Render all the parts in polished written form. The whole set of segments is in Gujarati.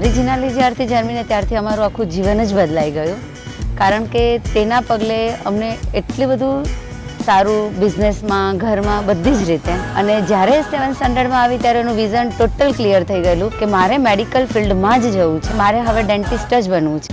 મારી જીનાલી જ્યારથી જન્મીને ત્યારથી અમારું આખું જીવન જ બદલાઈ ગયું, કારણ કે તેના પગલે અમને એટલું બધું સારું બિઝનેસમાં, ઘરમાં, બધી જ રીતે. અને જ્યારે 7th સ્ટાન્ડર્ડમાં આવી ત્યારે એનું વિઝન ટોટલ ક્લિયર થઈ ગયેલું કે મારે મેડિકલ ફિલ્ડમાં જ જવું છે, મારે હવે ડેન્ટિસ્ટ જ બનવું છે.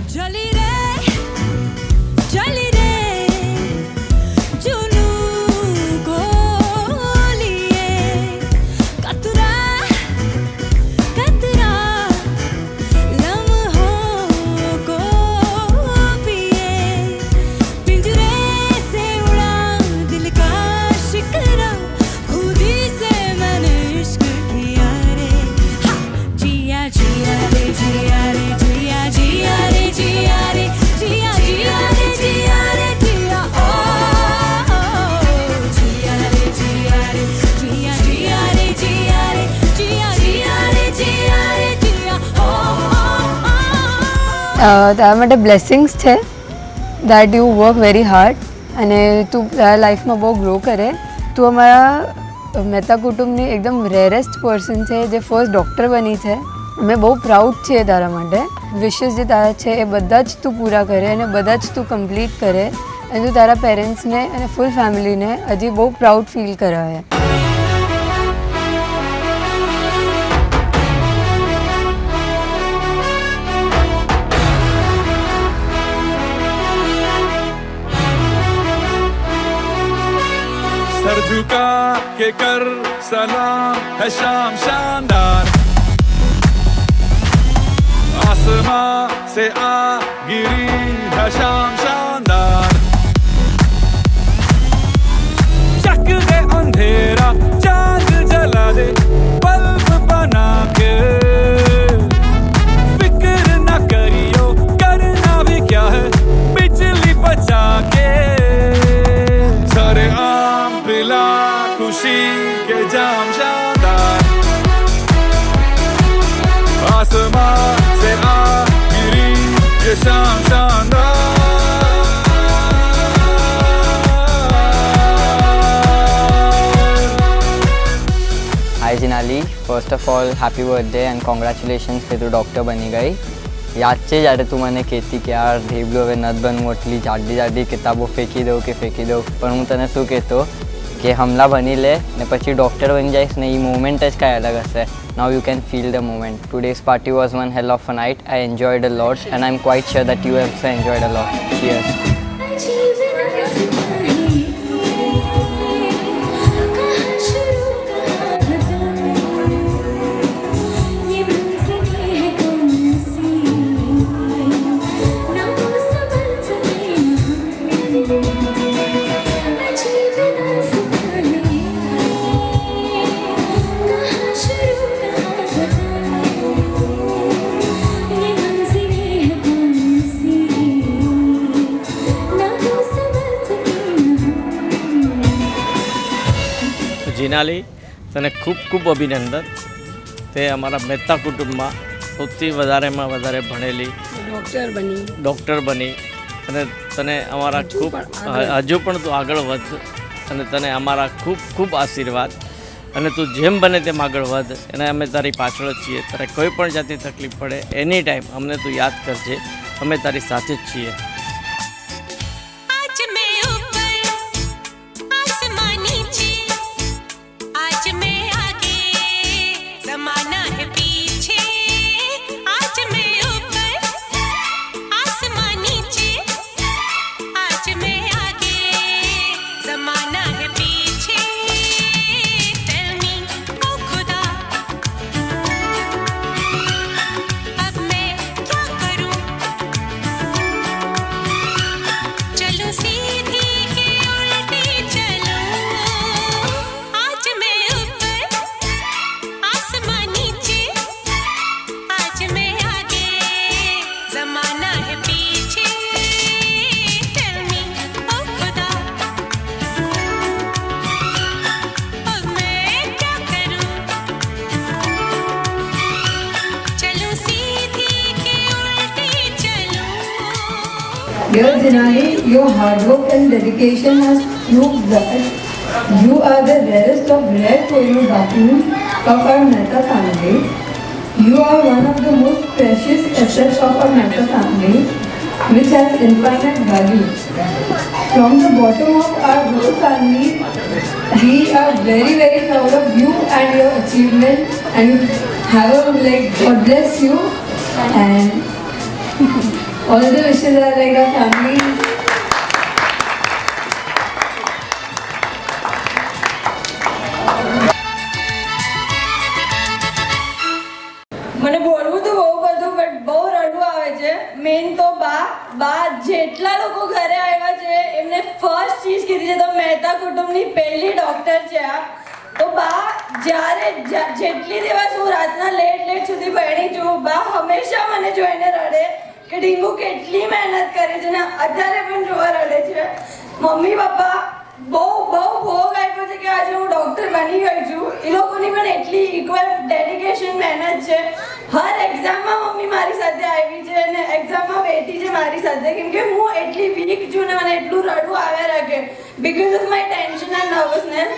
તારા માટે બ્લેસિંગ્સ છે that you work very hard અને તું તારા લાઈફમાં બહુ ગ્રો કરે. તું અમારા મહેતા કુટુંબની એકદમ રેરેસ્ટ પર્સન છે જે ફર્સ્ટ ડૉક્ટર બની છે. અમે બહુ પ્રાઉડ છીએ તારા માટે. વિશેસ જે તારા છે એ બધા જ તું પૂરા કરે અને બધા જ તું કમ્પ્લીટ કરે અને તું તારા પેરેન્ટ્સને અને ફૂલ ફેમિલીને હજી બહુ પ્રાઉડ ફીલ કરાવે. सर झुका के कर सलाम है शाम शानदार, आसमां से आ गिरी है शाम शानदार. चक दे अंधेरा चांद जला दे बल्ब बना के, फिक्र न करियो करना भी क्या है बिजली बचा के. सरे आम पिला खुशी के जाम शानदार, आसमां से आ गिरी ये शाम शानदार. Hi Jinali, first of all happy birthday and congratulations કે તું ડૉક્ટર બની ગઈ. યાદ છે જ્યારે તું મને કહેતી કે યાર ઢેબલું હવે નથી બનવું, એટલી જાડી જાડી કિતાબો ફેંકી દઉં, પણ હું તને શું કહેતો કે હમણાં ભણી લે ને પછી ડૉક્ટર બની જઈશ ને એ મોમેન્ટ જ કાંઈ અલગ હશે. Now you can feel the moment. Today's party was one hell of a night. I enjoyed a lot and I'm quite sure that you also enjoyed a lot. Cheers. Jinali, તને ખૂબ ખૂબ અભિનંદન. તે અમારા મહેતા કુટુંબમાં સૌથી વધારેમાં વધારે ભણેલી ડૉક્ટર બની અને તને અમારા ખૂબ હજુ પણ તું આગળ વધ અને તને અમારા ખૂબ ખૂબ આશીર્વાદ અને તું જેમ બને તેમ આગળ વધ અને અમે તારી પાછળ જ છીએ. તારે કોઈ પણ જાતની તકલીફ પડે એની ટાઈમ અમને તું યાદ કરજે, અમે તારી સાથે જ છીએ. Dear Jinali, your hard work and dedication has proved that you are the rarest of rare choreographers of our Mehta family. You are one of the most precious assets of our Mehta family, which has infinite value. From the bottom of our whole family, we are very, very proud of you and your achievement. And you have a, like, God bless you. And all the wishes are like our family. મને બોલવું તો બહુ બધું બટ બહુ રડવું આવે છે. મેન તો બા જેટલા લોકો ઘરે આવ્યા છે એમને ફર્સ્ટ ચીજ કીધી છે તો મહેતા કુટુંબની પહેલી ડૉક્ટર છે આ. તો બા જ્યારે જેટલી દિવસ હું રાતના લેટ સુધી ભણી છું, બા હંમેશા મને જોઈને રડે કે ડીંગુ કેટલી મહેનત કરે છે ને અત્યારે પણ જોવા રડે છે. મમ્મી પપ્પા બહુ ભોગ આપ્યો છે કે આજે હું ડૉક્ટર બની ગઈ છું. એ લોકોની પણ એટલી ઇક્વલ ડેડિકેશન મહેનત છે. હર એક્ઝામમાં મમ્મી મારી સાથે આવી છે અને એક્ઝામમાં બેઠી છે મારી સાથે, કેમ કે હું એટલી વીક છું ને મને એટલું રડવું આવ્યા રાખે because of my tension and nervousness.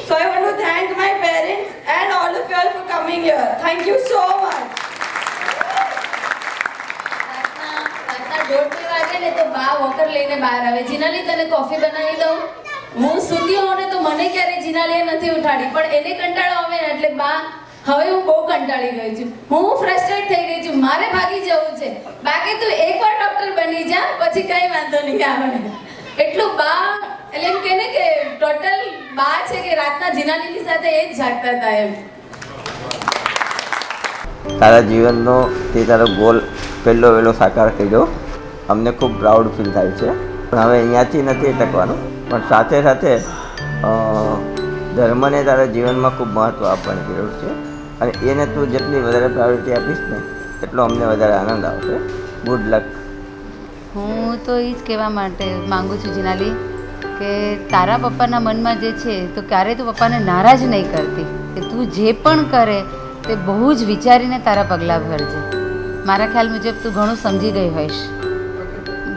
So I want to thank my parents and all of you all for coming here. Thank you so much. રાતના 1:30 વાગે ને તો બા વોકર લઈને બહાર આવે, જીનાલી તને કોફી બનાવી દઉં. હું સૂતી હોઉં ને તો મને ક્યારેય જીનાલીએ નથી ઉઠાડી, પણ એને કંટાળો આવે ને એટલે બા હવે હું બહુ કંટાળી ગઈ છું, હું ફ્રસ્ટ્રેટ થઈ ગઈ છું, મારે ભાગી જવું છે. બાકી તું એકવાર ડૉક્ટર બની જા પછી કંઈ વાંધો નહીં આવે. એટલું બા એટલે એમ કહે ને કે ટોટલ બા છે કે રાતના જીનાલીની સાથે એ જ જાગતા હતા એમ. તારા જીવનનો તે તારો ગોલ પહેલો વહેલો સાકાર કર્યો, અમને ખૂબ પ્રાઉડ ફીલ થાય છે. પણ હવે અહીંયાથી નથી અટકવાનું, પણ સાથે સાથે ધર્મને તારા જીવનમાં ખૂબ મહત્ત્વ આપવાની જરૂર છે. અને એને તું જેટલી વધારે પ્રાયોરિટી આપીશ ને એટલો અમને વધારે આનંદ આવશે. Good luck. હું તો એ જ કહેવા માટે માગું છું જીનાલી કે તારા પપ્પાના મનમાં જે છે તો ક્યારેય તું પપ્પાને નારાજ નહીં કરતી, કે તું જે પણ કરે તે બહુ જ વિચારીને તારા પગલાં ભરજે. મારા ખ્યાલ મુજબ તું ઘણું સમજી ગઈ હોઈશ.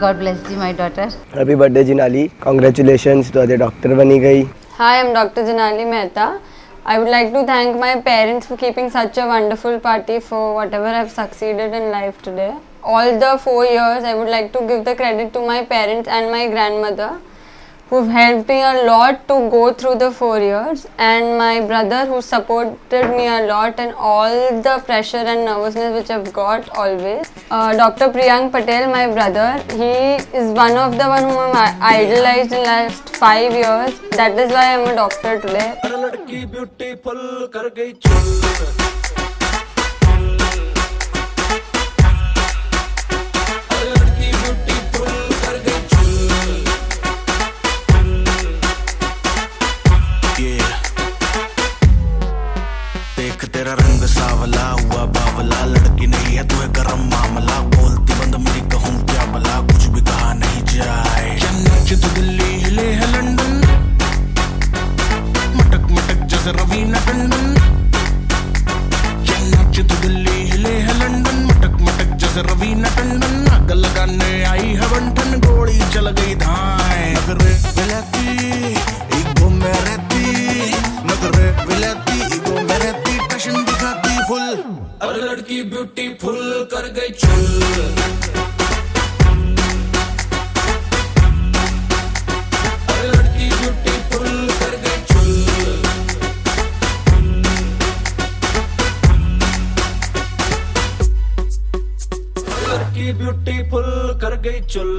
God bless you my daughter. Happy birthday Jinali, congratulations, તું આજે ડૉક્ટર બની ગઈ. Hi, I'm Dr. Jinali Mehta. I would like to thank my parents for keeping such a wonderful party for whatever I've succeeded in life today. All the 4 years, I would like to give the credit to my parents and my grandmother, who've helped me a lot to go through the 4 years, and my brother who supported me a lot in all the pressure and nervousness which I've got always. Dr. Priyank Patel, my brother, he is one of the one whom I idolized in last 5 years. That is why I'm a doctor today. तेरा रंग सावला हुआ बावला, लड़की नहीं है तू है गरम मामला, बोलती बंद मेरी कहूँ क्या भला, कुछ भी कहा नहीं जाए. चन्नच तो दिल्ली हिले है लंदन, मटक मटक जैसे रवीना टंडन. चन्नच तो दिल्ली हिले है लंदन, मटक मटक जैसे रवीना टंडन. आग लगाने आई है बंठन, गोली चल गई धाए. नगरे विलाती ईगो में रहती, नगरे विलाती ईगो में रहती, टशन दिखाती फुल. अरे लड़की ब्यूटीफुल कर गई चुल. अरे लड़की ब्यूटीफुल कर गई चुल. लड़की ब्यूटीफुल कर गई चुल.